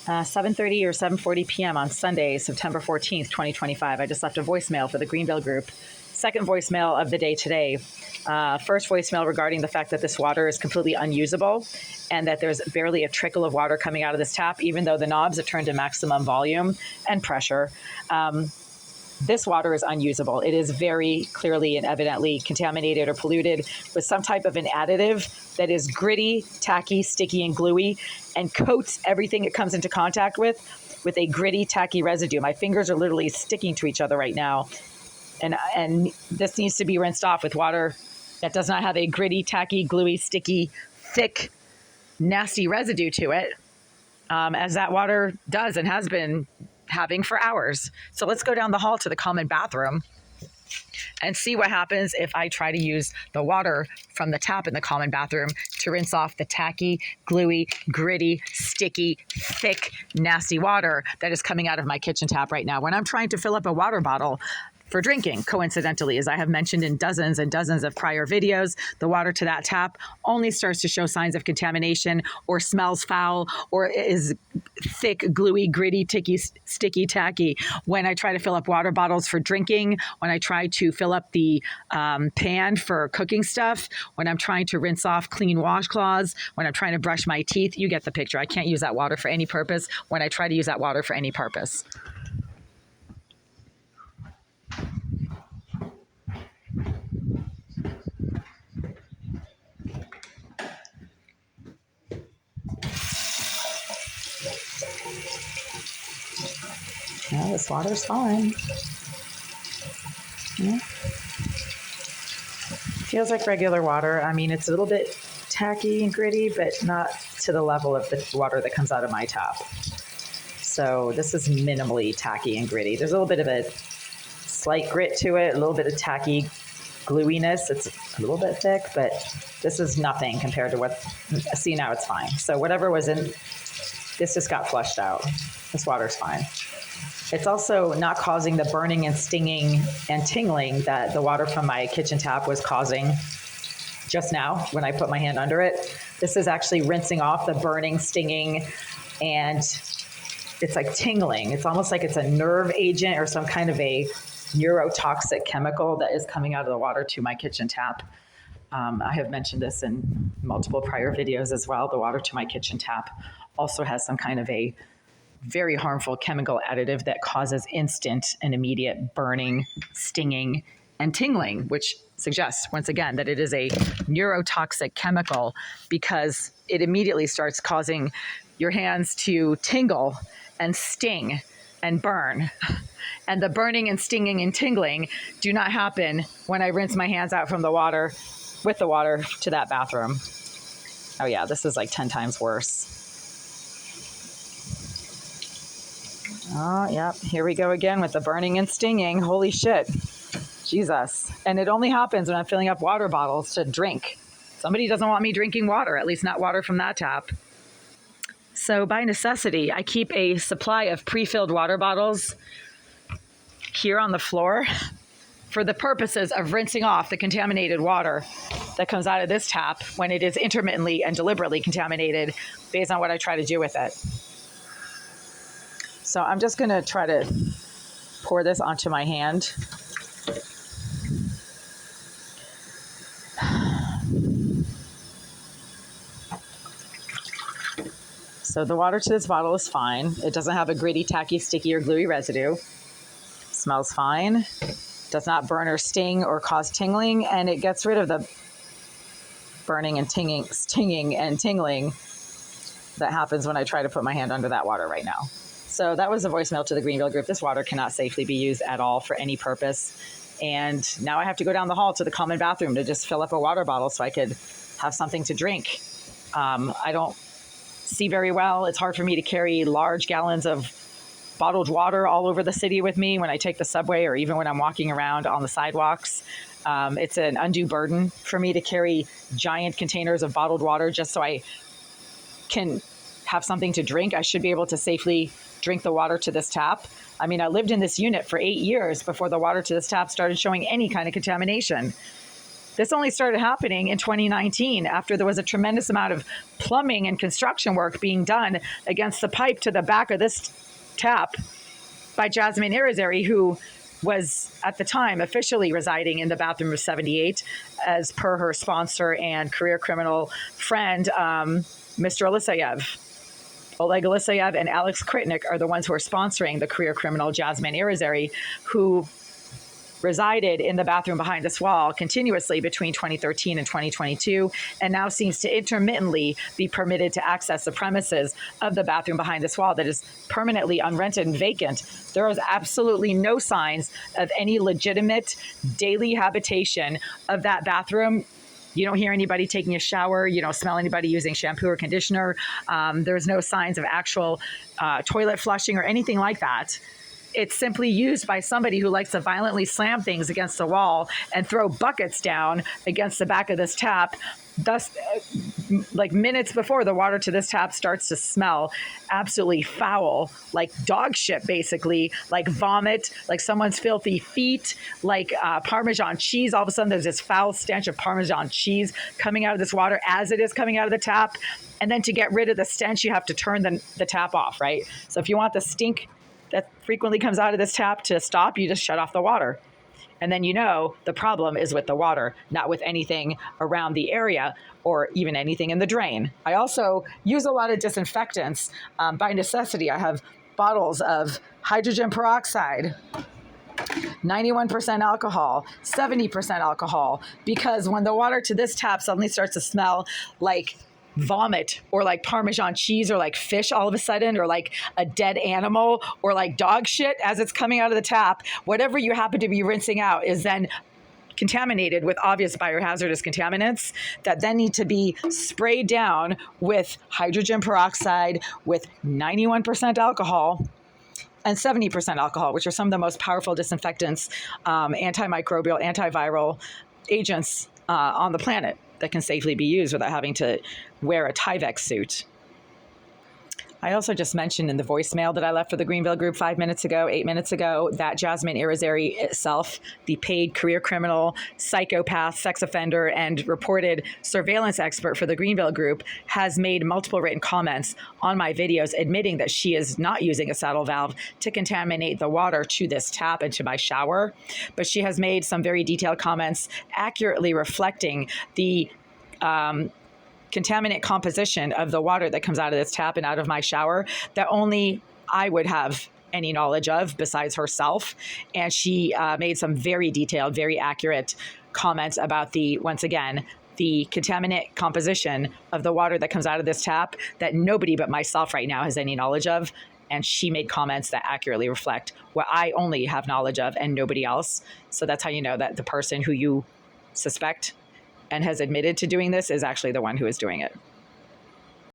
7:30 or 7:40 p.m. on Sunday, September 14th, 2025. I just left a voicemail for the Greenville group. Second voicemail of the day today. First voicemail regarding the fact that this water is completely unusable and that there's barely a trickle of water coming out of this tap, even though the knobs are turned to maximum volume and pressure. This water is unusable. It is very clearly and evidently contaminated or polluted with some type of an additive that is gritty, tacky, sticky, and gluey, and coats everything it comes into contact with a gritty, tacky residue. My fingers are literally sticking to each other right now. And this needs to be rinsed off with water that does not have a gritty, tacky, gluey, sticky, thick, nasty residue to it, as that water does and has been having for hours. So let's go down the hall to the common bathroom and see what happens if I try to use the water from the tap in the common bathroom to rinse off the tacky, gluey, gritty, sticky, thick, nasty water that is coming out of my kitchen tap right now when I'm trying to fill up a water bottle for drinking. Coincidentally, as I have mentioned in dozens and dozens of prior videos, the water to that tap only starts to show signs of contamination or smells foul or is thick, gluey, gritty, sticky, tacky when I try to fill up water bottles for drinking, when I try to fill up the pan for cooking stuff, when I'm trying to rinse off clean washcloths, when I'm trying to brush my teeth. You get the picture. I can't use that water for any purpose when I try to use that water for any purpose. Yeah, this water's fine. Yeah. Feels like regular water. I mean, it's a little bit tacky and gritty, but not to the level of the water that comes out of my tap. So this is minimally tacky and gritty. There's a little bit of a slight grit to it, a little bit of tacky gluiness. It's a little bit thick, but this is nothing compared to what, see, now it's fine. So whatever was in, this just got flushed out. This water's fine. It's also not causing the burning and stinging and tingling that the water from my kitchen tap was causing just now when I put my hand under it. This is actually rinsing off the burning, stinging, and it's like tingling. It's almost like it's a nerve agent or some kind of a neurotoxic chemical that is coming out of the water to my kitchen tap. I have mentioned this in multiple prior videos as well. The water to my kitchen tap also has some kind of a very harmful chemical additive that causes instant and immediate burning, stinging, and tingling, which suggests, once again, that it is a neurotoxic chemical because it immediately starts causing your hands to tingle and sting and burn. And the burning and stinging and tingling do not happen when I rinse my hands out from the water with the water to that bathroom. Oh yeah, this is like 10 times worse. Oh, yep. Here we go again with the burning and stinging. Holy shit. Jesus. And it only happens when I'm filling up water bottles to drink. Somebody doesn't want me drinking water, at least not water from that tap. So by necessity, I keep a supply of pre-filled water bottles here on the floor for the purposes of rinsing off the contaminated water that comes out of this tap when it is intermittently and deliberately contaminated based on what I try to do with it. So I'm just going to try to pour this onto my hand. So the water to this bottle is fine. It doesn't have a gritty, tacky, sticky, or gluey residue. Smells fine. Does not burn or sting or cause tingling, and it gets rid of the burning and stinging and tingling that happens when I try to put my hand under that water right now. So that was a voicemail to the Greenville group. This water cannot safely be used at all for any purpose. And now I have to go down the hall to the common bathroom to just fill up a water bottle so I could have something to drink. I don't see very well. It's hard for me to carry large gallons of bottled water all over the city with me when I take the subway or even when I'm walking around on the sidewalks. It's an undue burden for me to carry giant containers of bottled water just so I can have something to drink. I should be able to safely drink the water to this tap. I mean, I lived in this unit for 8 years before the water to this tap started showing any kind of contamination. This only started happening in 2019 after there was a tremendous amount of plumbing and construction work being done against the pipe to the back of this tap by Jasmine Irizarry, who was at the time officially residing in the bathroom of 78, as per her sponsor and career criminal friend, Mr. Elisayev. Oleg Elisayev and Alex Kritnik are the ones who are sponsoring the career criminal Jasmine Irizarry, who resided in the bathroom behind this wall continuously between 2013 and 2022, and now seems to intermittently be permitted to access the premises of the bathroom behind this wall that is permanently unrented and vacant. There is absolutely no signs of any legitimate daily habitation of that bathroom. You don't hear anybody taking a shower. You don't smell anybody using shampoo or conditioner. There's no signs of actual toilet flushing or anything like that. It's simply used by somebody who likes to violently slam things against the wall and throw buckets down against the back of this tap. Thus, like minutes before the water to this tap starts to smell absolutely foul, like dog shit, basically, like vomit, like someone's filthy feet, like Parmesan cheese. All of a sudden, there's this foul stench of Parmesan cheese coming out of this water as it is coming out of the tap. And then to get rid of the stench, you have to turn the tap off, right? So if you want the stink that frequently comes out of this tap to stop, you just shut off the water. And then you know the problem is with the water, not with anything around the area or even anything in the drain. I also use a lot of disinfectants by necessity. I have bottles of hydrogen peroxide, 91% alcohol, 70% alcohol, because when the water to this tap suddenly starts to smell like vomit or like Parmesan cheese or like fish all of a sudden, or like a dead animal or like dog shit as it's coming out of the tap, whatever you happen to be rinsing out is then contaminated with obvious biohazardous contaminants that then need to be sprayed down with hydrogen peroxide with 91% alcohol and 70% alcohol, which are some of the most powerful disinfectants, antimicrobial, antiviral agents on the planet that can safely be used without having to wear a Tyvek suit. I also just mentioned in the voicemail that I left for the Greenville Group 8 minutes ago, that Jasmine Irizarry itself, the paid career criminal, psychopath, sex offender, and reported surveillance expert for the Greenville Group, has made multiple written comments on my videos admitting that she is not using a saddle valve to contaminate the water to this tap and to my shower. But she has made some very detailed comments accurately reflecting the contaminant composition of the water that comes out of this tap and out of my shower that only I would have any knowledge of besides herself. And she made some very detailed, very accurate comments about once again, the contaminant composition of the water that comes out of this tap that nobody but myself right now has any knowledge of. And she made comments that accurately reflect what I only have knowledge of and nobody else. So that's how you know that the person who you suspect and has admitted to doing this is actually the one who is doing it.